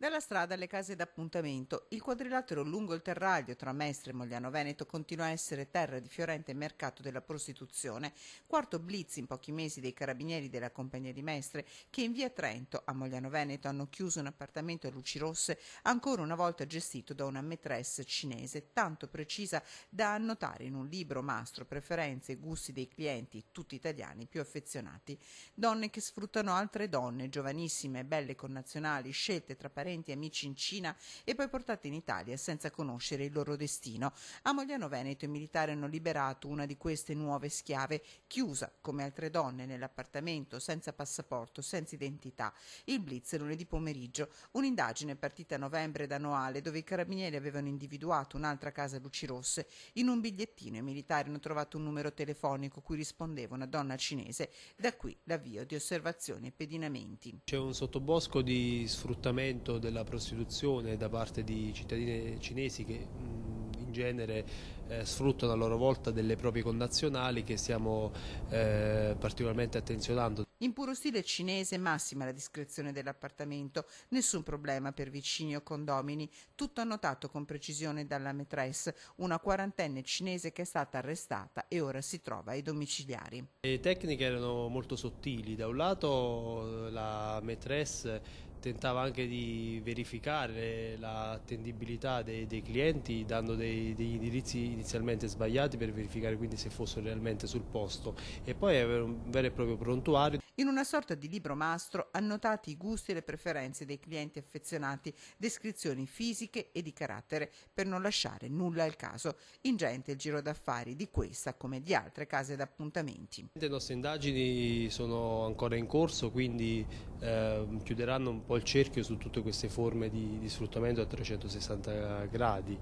Dalla strada alle case d'appuntamento, il quadrilatero lungo il Terraglio tra Mestre e Mogliano Veneto continua a essere terra di fiorente mercato della prostituzione. Quarto blitz in pochi mesi dei carabinieri della Compagnia di Mestre che in via Trento a Mogliano Veneto hanno chiuso un appartamento a luci rosse ancora una volta gestito da una maîtresse cinese tanto precisa da annotare in un libro mastro preferenze e gusti dei clienti, tutti italiani più affezionati. Donne che sfruttano altre donne, giovanissime e belle connazionali, scelte tra parenti e amici in Cina e poi portate in Italia senza conoscere il loro destino. A Mogliano Veneto i militari hanno liberato una di queste nuove schiave, chiusa come altre donne nell'appartamento, senza passaporto, senza identità. Il blitz lunedì pomeriggio, un'indagine partita a novembre da Noale, dove i carabinieri avevano individuato un'altra casa a luci rosse. In un bigliettino i militari hanno trovato un numero telefonico cui rispondeva una donna cinese, da qui l'avvio di osservazioni e pedinamenti. C'è un sottobosco di sfruttamento della prostituzione da parte di cittadini cinesi che in genere sfruttano a loro volta delle proprie connazionali che stiamo particolarmente attenzionando. In puro stile cinese, massima la discrezione dell'appartamento, nessun problema per vicini o condomini, tutto annotato con precisione dalla maîtresse, una quarantenne cinese che è stata arrestata e ora si trova ai domiciliari. Le tecniche erano molto sottili, da un lato la maîtresse tentava anche di verificare l'attendibilità dei clienti dando degli indirizzi inizialmente sbagliati per verificare quindi se fossero realmente sul posto e poi avere un vero e proprio prontuario. In una sorta di libro mastro annotati i gusti e le preferenze dei clienti affezionati, descrizioni fisiche e di carattere per non lasciare nulla al caso. Ingente il giro d'affari di questa come di altre case d'appuntamenti. Le nostre indagini sono ancora in corso, quindi chiuderanno un po' il cerchio su tutte queste forme di sfruttamento a 360 gradi.